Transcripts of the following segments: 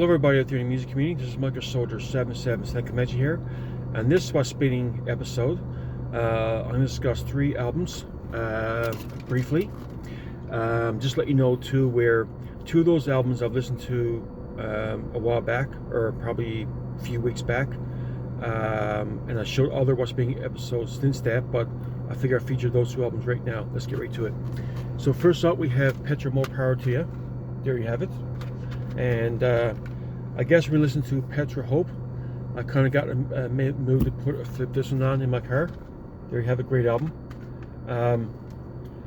everybody out there in the music community. This is Michael Soldier 77 Sneckamechi here, and this Swat Speeding episode. I'm going to discuss 3 albums briefly. Just let you know too where 2 of those albums I've listened to a while back, or probably a few weeks back, and I showed other What's Speeding episodes since that, but I figure I'll feature those 2 albums right now. Let's get right to it. So first up we have Petra, More Power to You. There you have it. And I guess we listened to Petra Hope. I kind of got a mood to flip this one on in my car. There you have a great album.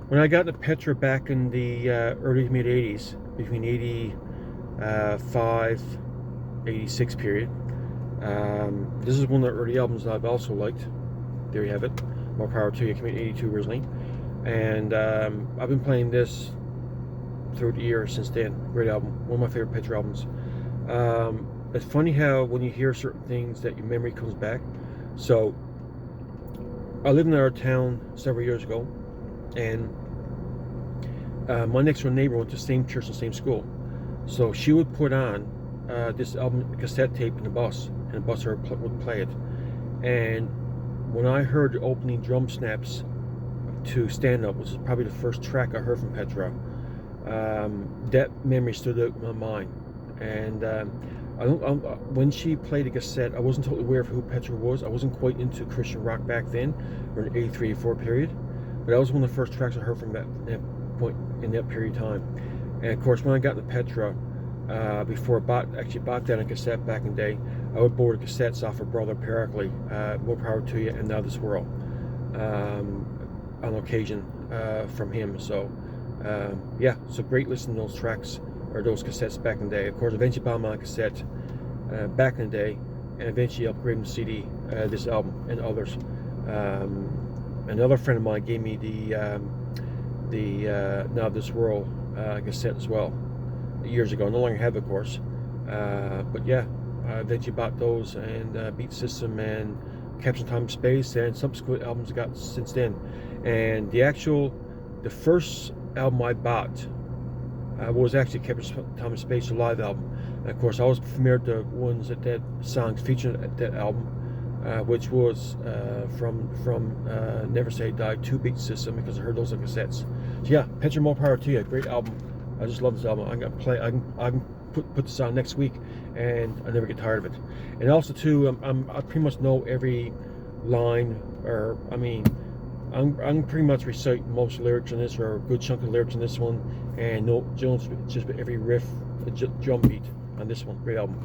When I got into Petra back in the early to mid 80s, between 85, 86 period, this is one of the early albums that I've also liked. There you have it. More Power to You. Came out in 82 originally. And I've been playing this throughout the year since then. Great album. One of my favorite Petra albums. It's funny how when you hear certain things that your memory comes back. So I lived in our town several years ago, and my next door neighbor went to the same church and same school. So she would put on this album cassette tape in the bus, and the bus would play it. And when I heard the opening drum snaps to Stand Up, which is probably the first track I heard from Petra, that memory stood out in my mind. And when she played the cassette, I wasn't totally aware of who Petra was. I wasn't quite into Christian rock back then, or in the 83, 84 period. But that was one of the first tracks I heard from that point in that period of time. And of course, when I got into Petra, before I actually bought that on cassette back in the day, I would borrow the cassettes off her brother Pericles, More Power to You, and Now This World, on occasion from him. So yeah, so great listening to those tracks, or those cassettes back in the day. Of course, eventually bought them on cassette back in the day, and eventually upgraded them to CD, this album and others. Another friend of mine gave me the Now This World cassette as well years ago. No longer have it, of course, but yeah, I eventually bought those, and Beat System and Capture Time and Space, and subsequent albums I got since then. And the first album I bought was actually Capture Time and Space, a live album. And of course, I was familiar with the ones that songs featured at that album, which was from Never Say Die to Beat System, because I heard those on cassettes. So yeah, Petra, More Power to You, great album. I just love this album. I'm gonna play. I can put this on next week, and I never get tired of it. And also too, I pretty much know every line, or I mean, I'm pretty much recite most lyrics in this, or a good chunk of lyrics in this one, and know just every riff, drum beat on this one. Great album.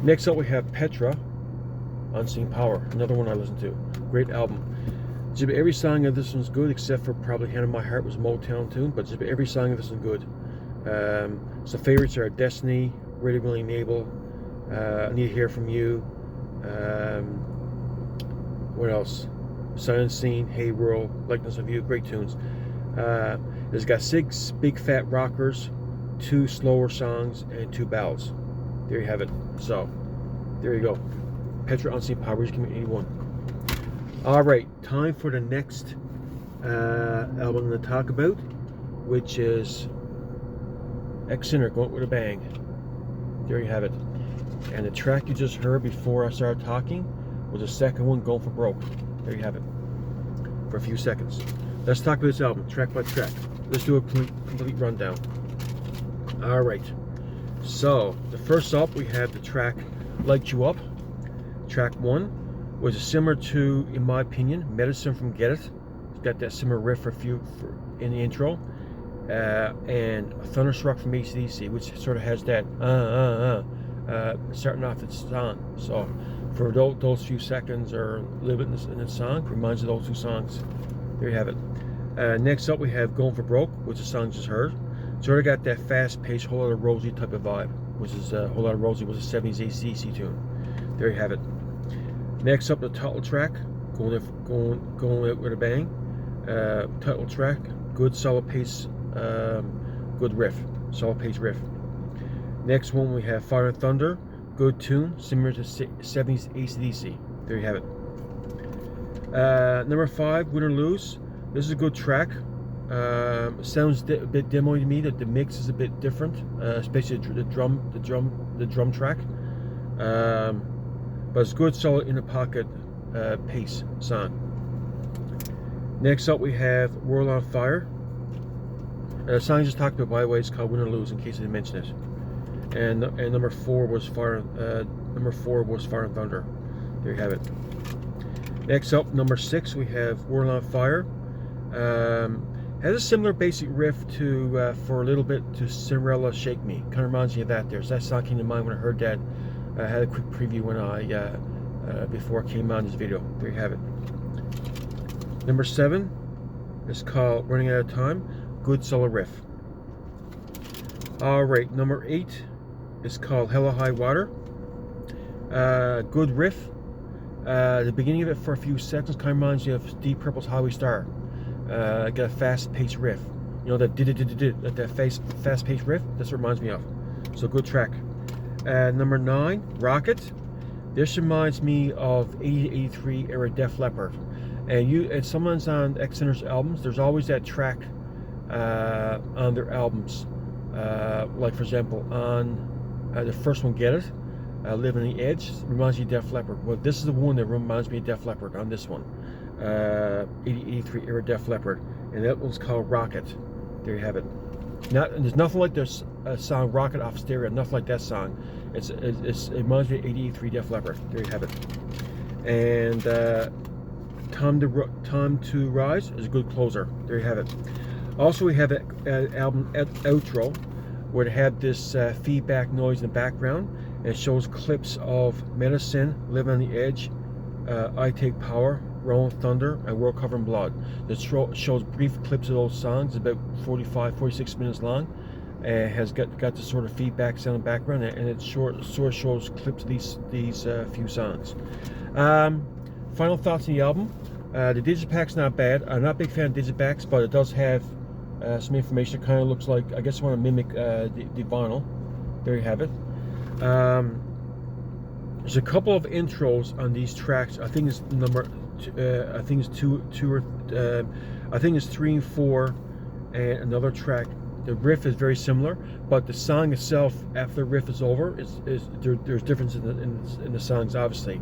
Next up we have Petra, Unseen Power, another one I listen to. Great album. Just about every song of this one's good, except for probably Hand on My Heart was a Motown tune, but just about every song of this one's good. So favorites are Destiny, Really Willing Able, I Need to Hear From You, what else? Silent Scene, Hey World, Likeness of You, great tunes. It's got 6 big fat rockers, 2 slower songs, and 2 ballads. There you have it. So, there you go. Petra, Unseen Power, came in 81. Alright, time for the next album I'm going to talk about, which is X-Sinner, Going With A Bang. There you have it. And the track you just heard before I started talking was the second one, Going For Broke. There you have it, for a few seconds. Let's talk about this album, track by track. Let's do a complete rundown. Alright, so the first up we have the track Light You Up. Track 1 was similar to, in my opinion, Medicine from Get It. It's got that similar riff in the intro. And Thunderstruck from AC/DC, which sort of has that starting off its song. So for those few seconds or a little bit in the song, reminds of those 2 songs. There you have it. Next up we have Going For Broke, which the song just heard. Sort of got that fast-paced, Whole Lotta Rosie type of vibe, which is Whole Lotta Rosie was a 70s AC/DC tune. There you have it. Next up, the title track, Going Out With A Bang. Title track, good solid pace, good riff, solid pace riff. Next one we have Fire and Thunder, good tune, similar to 70s AC/DC. There you have it. Number 5, Win or Lose. This is a good track. Sounds a bit demoy to me. That the mix is a bit different, especially the drum track. But it's good, solid in the pocket pace song. Next up we have World on Fire. The song I just talked about, by the way, is called Win or Lose, in case I didn't mention it. And number 4 was Fire and Thunder. There you have it. Next up, number 6, we have World on Fire. Has a similar basic riff to for a little bit to Cinderella Shake Me. Kind of reminds me of that. That song came to mind when I heard that. I had a quick preview when I before I came on this video. There you have it. Number 7 is called Running Out of Time. Good solo riff. Alright, number 8 is called Hella High Water. Good riff. The beginning of it for a few seconds kind of reminds you of Deep Purple's Highway Star. Got a fast-paced riff. You know that that fast-paced riff. That's what it reminds me of. So good track. Number 9, Rocket. This reminds me of 80-83 era Def Leppard. And someone's on X-Center's albums. There's always that track on their albums. Like for example, on the first one, Get It, Live on the Edge, reminds me of Def Leppard. Well, this is the one that reminds me of Def Leppard on this one. 80-83 era Def Leppard, and that one's called Rocket. There you have it. There's nothing like this song Rocket off Stereo, nothing like that song. It reminds me of 80-83 Def Leppard. There you have it. And Time to Rise is a good closer. There you have it. Also, we have an album outro where it had this feedback noise in the background, and it shows clips of Medicine, Live on the Edge, I Take Power, Rolling Thunder, and World Covered in Blood. It shows brief clips of those songs, about 45-46 minutes long, and has got this sort of feedback sound in the background, and it sort of shows clips of these few songs. Final thoughts on the album. The Digipack's not bad. I'm not a big fan of Digipacks, but it does have some information. It kind of looks like, I guess I want to mimic the vinyl. There you have it. There's a couple of intros on these tracks. I think it's I think it's 3 and 4, and another track. The riff is very similar, but the song itself, after the riff is over, there's difference in the songs, obviously.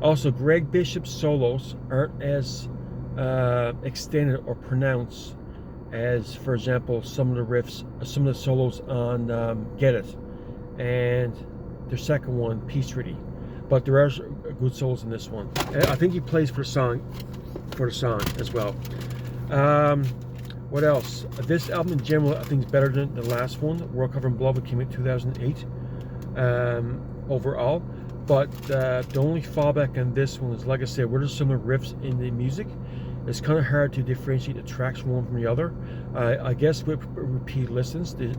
Also, Greg Bishop's solos aren't as extended or pronounced as, for example, some of the solos on Get It, and their second one, Peace Treaty. But there are good solos in this one. I think he plays for the song as well. What else? This album in general, I think, is better than the last one, World Covered in Blood, which came in 2008. Overall. But the only fallback on this one is, like I said, where there's similar riffs in the music, it's kind of hard to differentiate the tracks from one from the other. I guess with repeat listens, the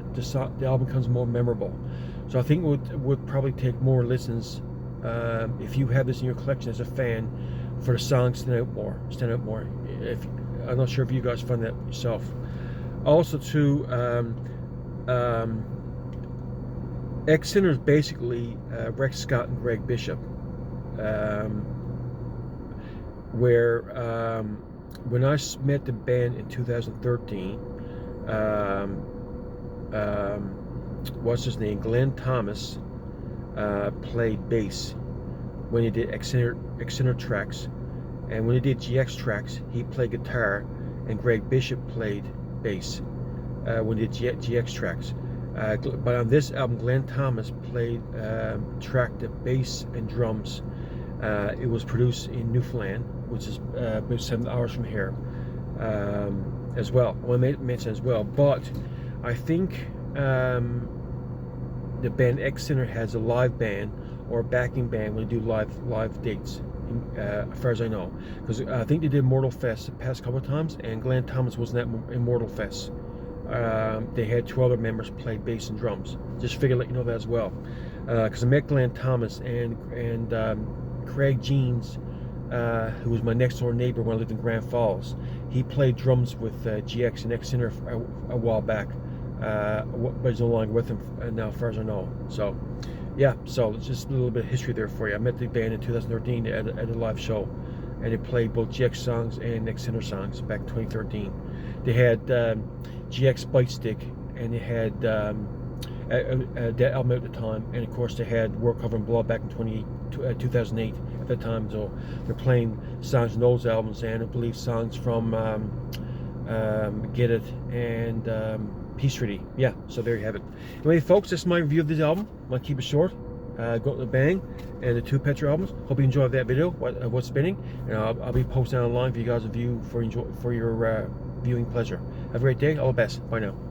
album becomes more memorable. So I think it would probably take more listens if you have this in your collection as a fan, for the songs stand out more. I'm not sure if you guys find that yourself. Also, too, X-Center is basically Rex Scott and Greg Bishop, where when I met the band in 2013, what's his name? Glenn Thomas played bass when he did X-Center tracks, and when he did GX tracks, he played guitar, and Greg Bishop played bass when he did GX tracks. But on this album, Glenn Thomas played tracked the bass and drums. It was produced in Newfoundland, which is about 7 hours from here, as well. I want to mention as well. But I think the band X-Center has a live band or a backing band when they do live dates, as far as I know. Because I think they did Mortal Fest the past couple of times, and Glenn Thomas was in Mortal Fest. They had 2 other members play bass and drums. Just figured to let you know that as well. Because I met Glenn Thomas and Craig Jeans, who was my next door neighbor when I lived in Grand Falls. He played drums with GX and X-Center a while back, but he's no longer with them now, as far as I know. So, yeah, so just a little bit of history there for you. I met the band in 2013 at a live show and they played both GX songs and Next Center songs back in 2013. They had GX Bite Stick, and they had that album at the time, and of course they had World Covering Blood back in 2008 at that time. So they're playing songs from those albums, and I believe songs from Get It and Peace Treaty. Yeah, so there you have it. Anyway, folks, that's my review of this album. I'm gonna keep it short. Go to the Bang and the 2 Petra albums. Hope you enjoyed that video, what's spinning, and I'll be posting online for you guys to view for your viewing pleasure. Have a great day. All the best. Bye now.